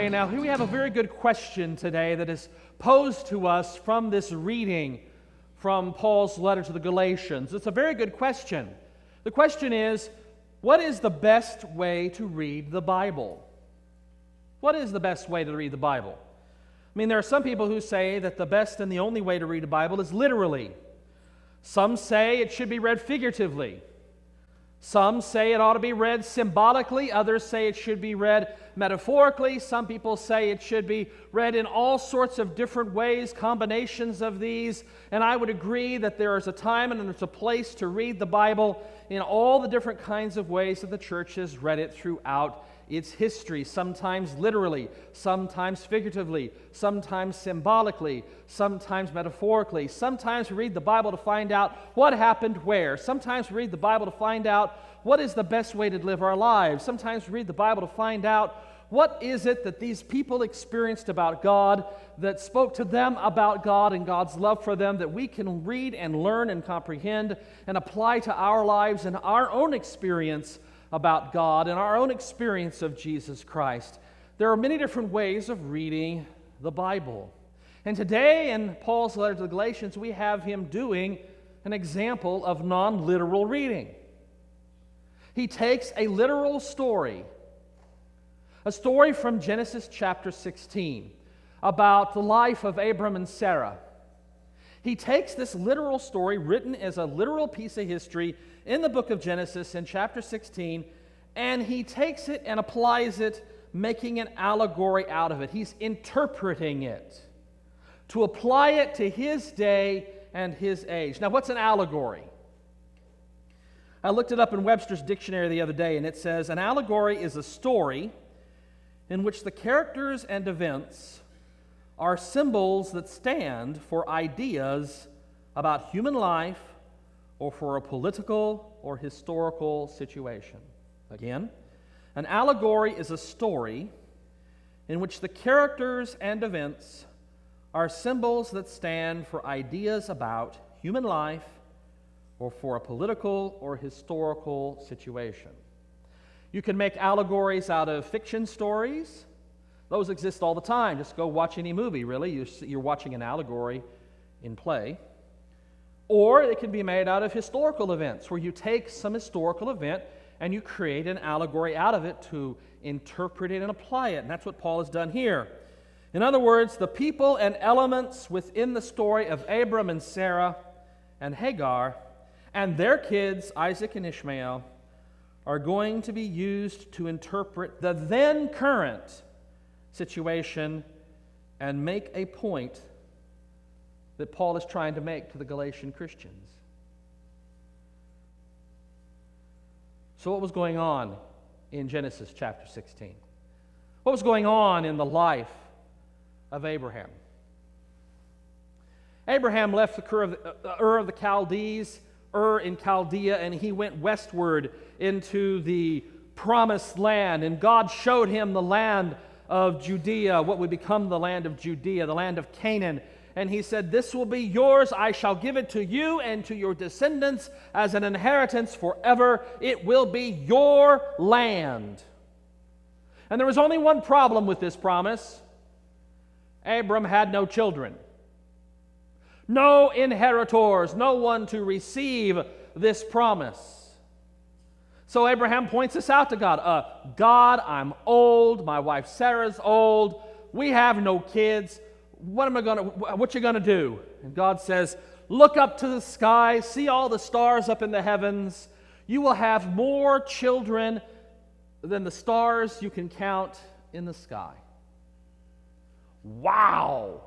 Okay, now here we have a very good question today that is posed to us from this reading from Paul's letter to the Galatians. It's a very good question. The question is, what is the best way to read the Bible? What is the best way to read the Bible? I mean, there are some people who say that the best and the only way to read the Bible is literally. Some say it should be read figuratively. Some say it ought to be read symbolically. Others say it should be read metaphorically. Some people say it should be read in all sorts of different ways, combinations of these. And I would agree that there is a time and there's a place to read the Bible in all the different kinds of ways that the church has read it throughout its history, sometimes literally, sometimes figuratively, sometimes symbolically, sometimes metaphorically. Sometimes we read the Bible to find out what happened where. Sometimes we read the Bible to find out what is the best way to live our lives. Sometimes we read the Bible to find out what is it that these people experienced about God that spoke to them about God and God's love for them that we can read and learn and comprehend and apply to our lives and our own experience about God and our own experience of Jesus Christ. There are many different ways of reading the Bible. And today in Paul's letter to the Galatians, we have him doing an example of non-literal reading. He takes a literal story, a story from Genesis chapter 16 about the life of Abram and Sarah. He takes this literal story written as a literal piece of history in the book of Genesis in chapter 16, and he takes it and applies it, making an allegory out of it. He's interpreting it to apply it to his day and his age. Now, what's an allegory? I looked it up in Webster's dictionary the other day, and it says, an allegory is a story in which the characters and events are symbols that stand for ideas about human life or for a political or historical situation. Again, an allegory is a story in which the characters and events are symbols that stand for ideas about human life or for a political or historical situation. You can make allegories out of fiction stories. Those exist all the time. Just go watch any movie, really. You're watching an allegory in play. Or it can be made out of historical events, where you take some historical event and you create an allegory out of it to interpret it and apply it. And that's what Paul has done here. In other words, the people and elements within the story of Abram and Sarah and Hagar and their kids, Isaac and Ishmael, are going to be used to interpret the then current situation and make a point that Paul is trying to make to the Galatian Christians. So what was going on in Genesis chapter 16? What was going on in the life of Abraham? Abraham left the Ur of the Chaldees, Ur in Chaldea, and he went westward into the promised land. And God showed him the land of Judea, what would become the land of Judea, the land of Canaan. And he said, this will be yours. I shall give it to you and to your descendants as an inheritance forever. It will be your land. And there was only one problem with this promise. Abram had no children. No inheritors, no one to receive this promise. So Abraham points this out to God. God, I'm old. My wife Sarah's old. We have no kids. What you gonna do? And God says, look up to the sky, see all the stars up in the heavens. You will have more children than the stars you can count in the sky. Wow!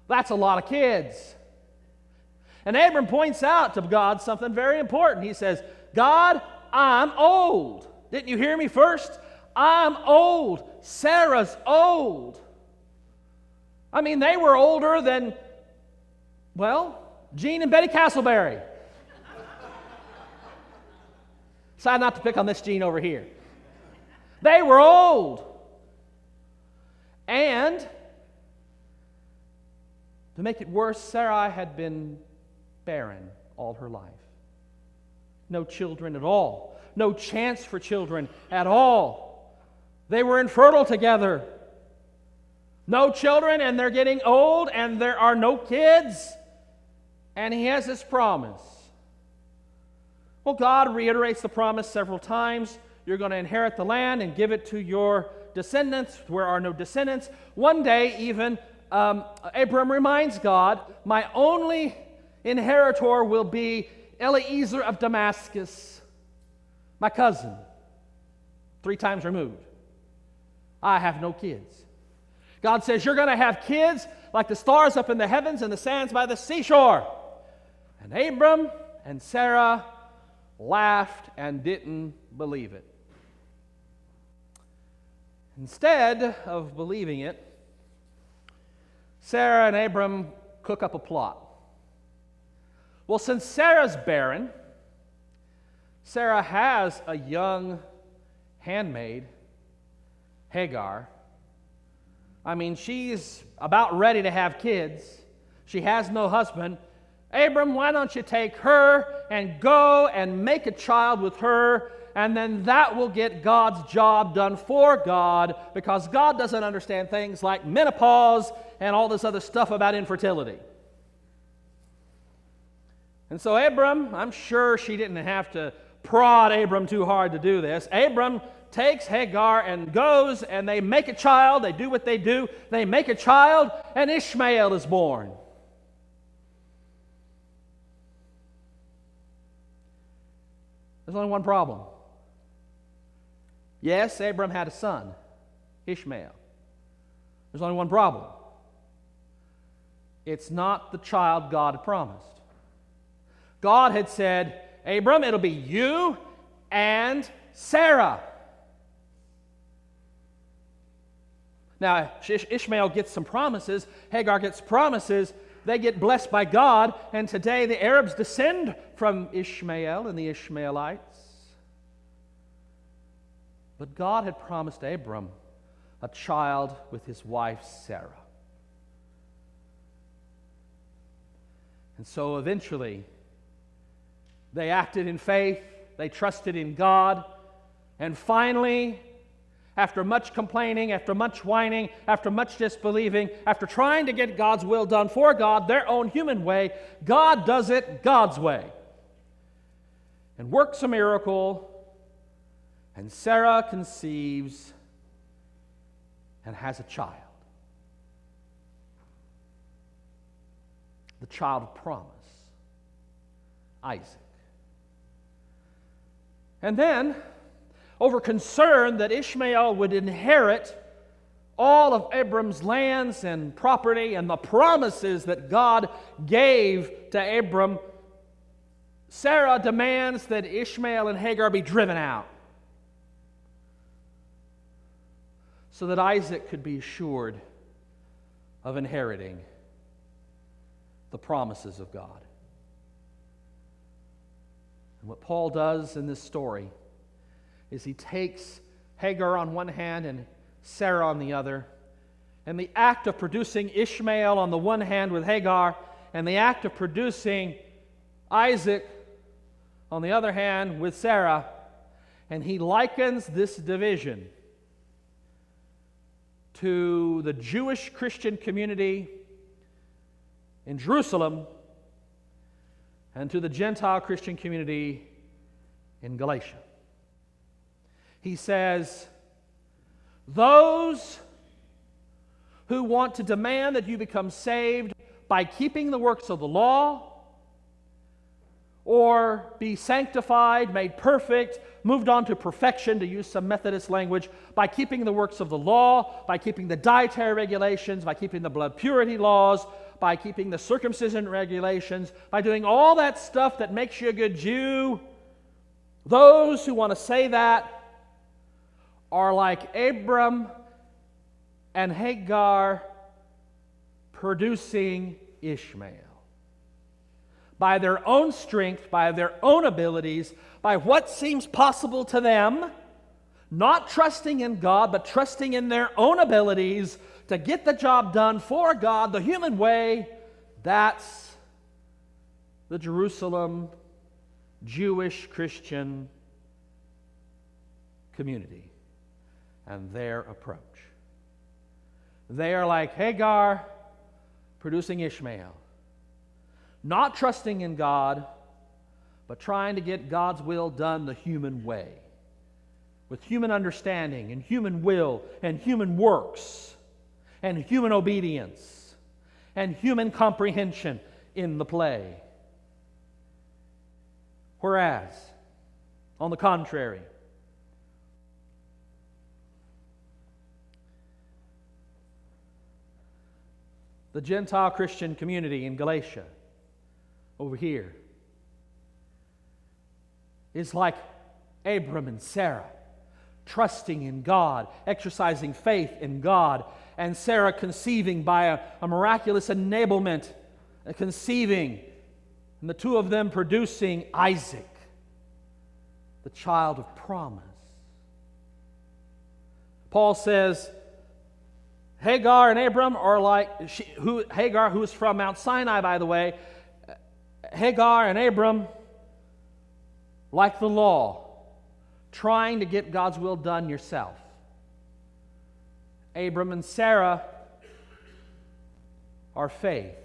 That's a lot of kids. And Abram points out to God something very important. He says, God, I'm old. Didn't you hear me first? I'm old. Sarah's old. I mean, they were older than, well, Gene and Betty Castleberry. Decided not to pick on this Gene over here. They were old. And to make it worse, Sarai had been barren all her life. No children at all. No chance for children at all. They were infertile together. No children, and they're getting old, and there are no kids. And he has this promise. Well, God reiterates the promise several times. You're going to inherit the land and give it to your descendants. Where are no descendants. One day, even, Abram reminds God, my only inheritor will be Eliezer of Damascus, my cousin, 3 times removed. I have no kids. God says, you're going to have kids like the stars up in the heavens and the sands by the seashore. And Abram and Sarah laughed and didn't believe it. Instead of believing it, Sarah and Abram cook up a plot. Well, since Sarah's barren, Sarah has a young handmaid, Hagar. I mean, she's about ready to have kids. She has no husband. Abram, why don't you take her and go and make a child with her, and then that will get God's job done for God, because God doesn't understand things like menopause and all this other stuff about infertility. And so Abram, I'm sure she didn't have to prod Abram too hard to do this. Abram takes Hagar and goes, and they make a child. They do what they do. They make a child, and Ishmael is born. There's only one problem. Yes, Abram had a son, Ishmael. There's only one problem. It's not the child God had promised. God had said, Abram, it'll be you and Sarah. Now, Ishmael gets some promises. Hagar gets promises. They get blessed by God. And today the Arabs descend from Ishmael and the Ishmaelites. But God had promised Abram a child with his wife Sarah. And so eventually, they acted in faith, they trusted in God, and finally, after much complaining, after much whining, after much disbelieving, after trying to get God's will done for God, their own human way, God does it God's way and works a miracle, and Sarah conceives and has a child. The child of promise, Isaac. And then, over concern that Ishmael would inherit all of Abram's lands and property and the promises that God gave to Abram, Sarah demands that Ishmael and Hagar be driven out so that Isaac could be assured of inheriting the promises of God. And what Paul does in this story is he takes Hagar on one hand and Sarah on the other, and the act of producing Ishmael on the one hand with Hagar, and the act of producing Isaac on the other hand with Sarah, and he likens this division to the Jewish Christian community in Jerusalem and to the Gentile Christian community in Galatia. He says, those who want to demand that you become saved by keeping the works of the law, or be sanctified, made perfect, moved on to perfection, to use some Methodist language, by keeping the works of the law, by keeping the dietary regulations, by keeping the blood purity laws, by keeping the circumcision regulations, by doing all that stuff that makes you a good Jew, those who want to say that are like Abram and Hagar producing Ishmael. By their own strength, by their own abilities, by what seems possible to them, not trusting in God, but trusting in their own abilities to get the job done for God the human way. That's the Jerusalem Jewish Christian community and their approach. They are like Hagar producing Ishmael. Not trusting in God, but trying to get God's will done the human way, with human understanding and human will and human works and human obedience and human comprehension in the play. Whereas, on the contrary, the Gentile Christian community in Galatia, over here, is like Abram and Sarah, trusting in God, exercising faith in God, and Sarah conceiving by a miraculous enablement, conceiving, and the two of them producing Isaac, the child of promise. Paul says, Hagar and Abram are like, Hagar, who is from Mount Sinai, by the way, Hagar and Abram, like the law, trying to get God's will done yourself. Abram and Sarah are faith,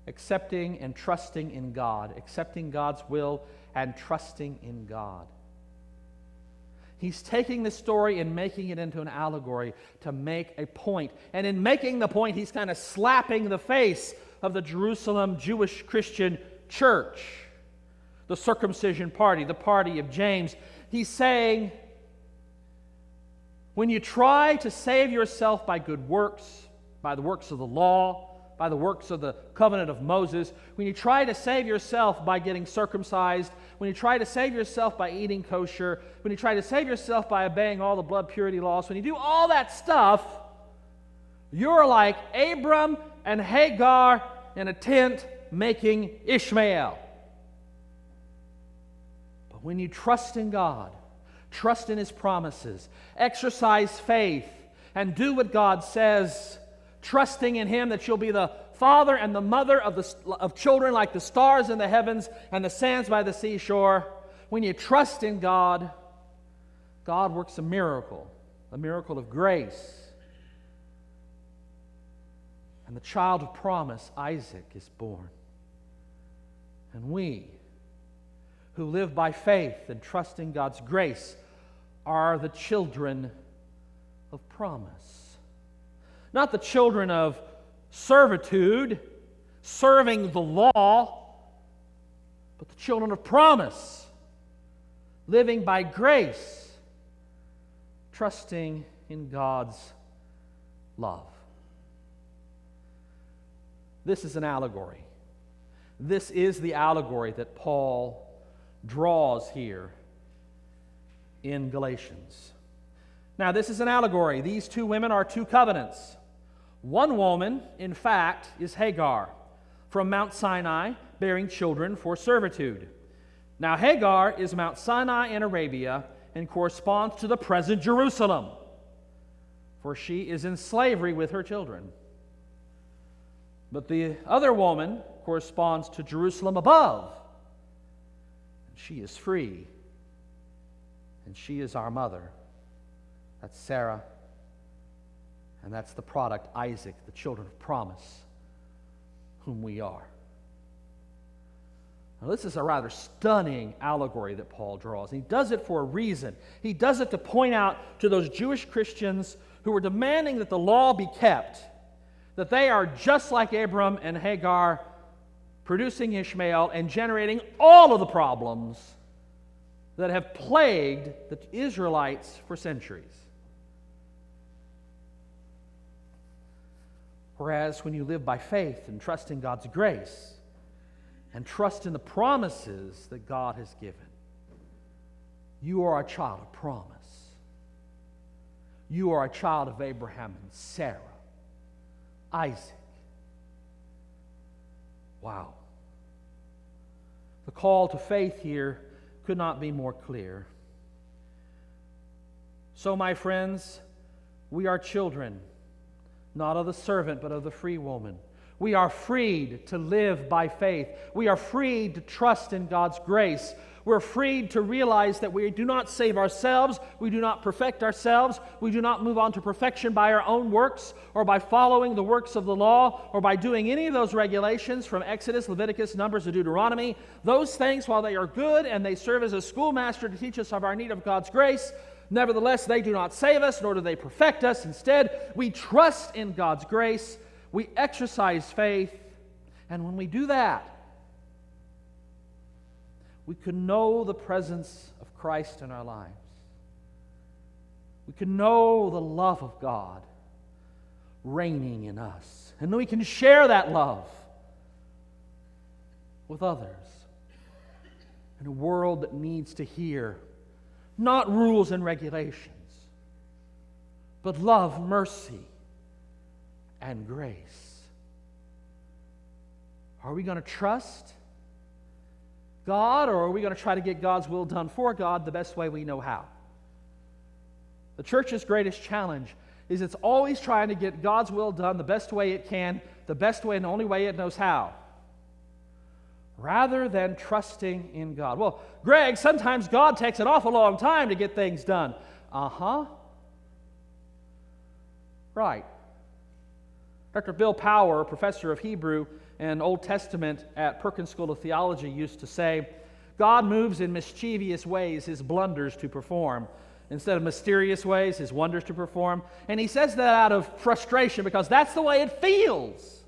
accepting and trusting in God, accepting God's will and trusting in God. He's taking this story and making it into an allegory to make a point. And in making the point, he's kind of slapping the face of the Jerusalem Jewish Christian church, the circumcision party, the party of James. He's saying, when you try to save yourself by good works, by the works of the law, by the works of the covenant of Moses, when you try to save yourself by getting circumcised, when you try to save yourself by eating kosher, when you try to save yourself by obeying all the blood purity laws, when you do all that stuff, you're like Abram and Hagar in a tent making Ishmael. But when you trust in God, trust in His promises, exercise faith, and do what God says, trusting in Him that you'll be the father and the mother of children like the stars in the heavens and the sands by the seashore. When you trust in God, God works a miracle of grace. And the child of promise, Isaac, is born. And we, who live by faith and trust in God's grace, are the children of promise. Not the children of servitude, serving the law, but the children of promise, living by grace, trusting in God's love. This is an allegory. This is the allegory that Paul draws here in Galatians. Now, this is an allegory. These two women are two covenants. One woman, in fact, is Hagar from Mount Sinai, bearing children for servitude. Now, Hagar is Mount Sinai in Arabia and corresponds to the present Jerusalem, for she is in slavery with her children. But the other woman corresponds to Jerusalem above. She is free, and she is our mother. That's Sarah, and that's the product, Isaac, the children of promise, whom we are. Now, this is a rather stunning allegory that Paul draws. He does it for a reason. He does it to point out to those Jewish Christians who were demanding that the law be kept, that they are just like Abram and Hagar, producing Ishmael and generating all of the problems that have plagued the Israelites for centuries. Whereas when you live by faith and trust in God's grace and trust in the promises that God has given, you are a child of promise. You are a child of Abraham and Sarah, Isaac. Wow. The call to faith here could not be more clear. So, my friends, we are children, not of the servant, but of the free woman. We are freed to live by faith. We are freed to trust in God's grace. We're freed to realize that we do not save ourselves. We do not perfect ourselves. We do not move on to perfection by our own works or by following the works of the law or by doing any of those regulations from Exodus, Leviticus, Numbers, and Deuteronomy. Those things, while they are good and they serve as a schoolmaster to teach us of our need of God's grace, nevertheless, they do not save us, nor do they perfect us. Instead, we trust in God's grace. We exercise faith. And when we do that, we can know the presence of Christ in our lives. We can know the love of God reigning in us. And then we can share that love with others in a world that needs to hear not rules and regulations, but love, mercy, and grace. Are we going to trust God, or are we going to try to get God's will done for God the best way we know how? The church's greatest challenge is it's always trying to get God's will done the best way it can, the best way and the only way it knows how, rather than trusting in God. Well, Greg, sometimes God takes an awful long time to get things done. Right. Dr. Bill Power, a professor of Hebrew and Old Testament at Perkins School of Theology, used to say, God moves in mischievous ways his blunders to perform, instead of mysterious ways his wonders to perform. And he says that out of frustration because that's the way it feels.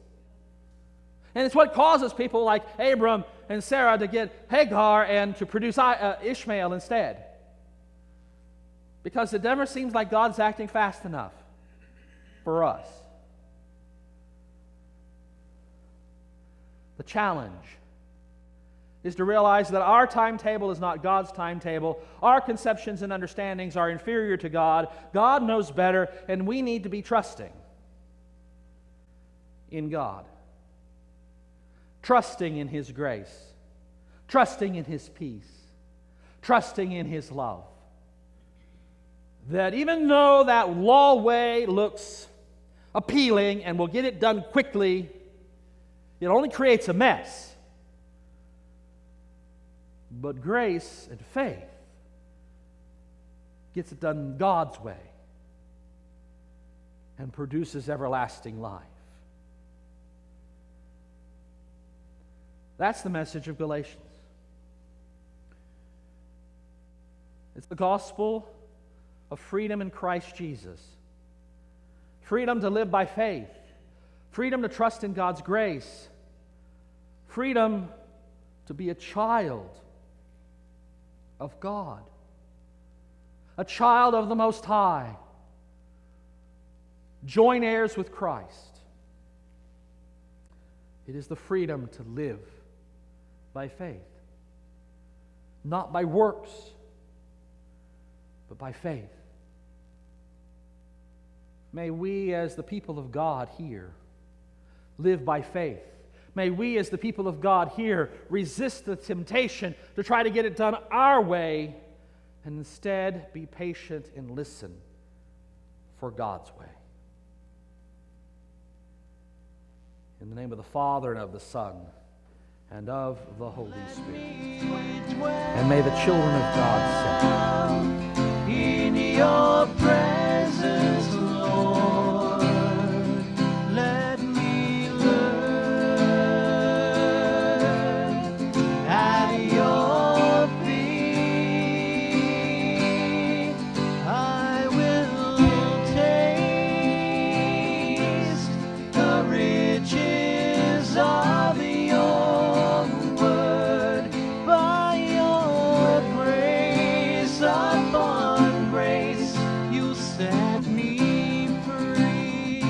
And it's what causes people like Abram and Sarah to get Hagar and to produce Ishmael instead. Because it never seems like God's acting fast enough for us. The challenge is to realize that our timetable is not God's timetable. Our conceptions and understandings are inferior to God. God knows better, and we need to be trusting in God. Trusting in His grace. Trusting in His peace. Trusting in His love. That even though that law way looks appealing and will get it done quickly, it only creates a mess. But grace and faith gets it done God's way and produces everlasting life. That's the message of Galatians. It's the gospel of freedom in Christ Jesus. Freedom to live by faith. Freedom to trust in God's grace. Freedom to be a child of God. A child of the Most High. Joint heirs with Christ. It is the freedom to live by faith. Not by works, but by faith. May we, as the people of God here, live by faith. May we, as the people of God here, resist the temptation to try to get it done our way and instead be patient and listen for God's way. In the name of the Father, and of the Son, and of the Holy Spirit. And may the children of God say, in your presence, Lord, let me learn at your feet. I will taste the riches of your word by your grace upon grace. You set me free.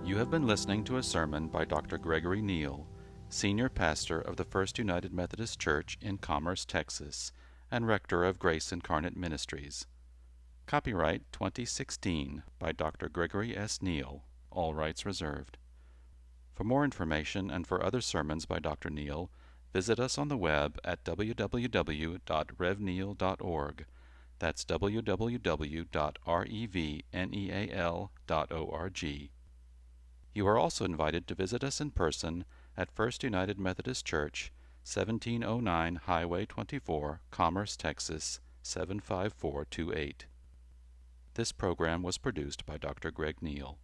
You have been listening to a sermon by Dr. Gregory Neal, Senior Pastor of the First United Methodist Church in Commerce, Texas, and Rector of Grace Incarnate Ministries. Copyright 2016 by Dr. Gregory S. Neal, all rights reserved. For more information and for other sermons by Dr. Neal, Visit us on the web at www.revneal.org. That's www.revneal.org. You are also invited to visit us in person at First United Methodist Church, 1709 Highway 24, Commerce, Texas, 75428. This program was produced by Dr. Greg Neal.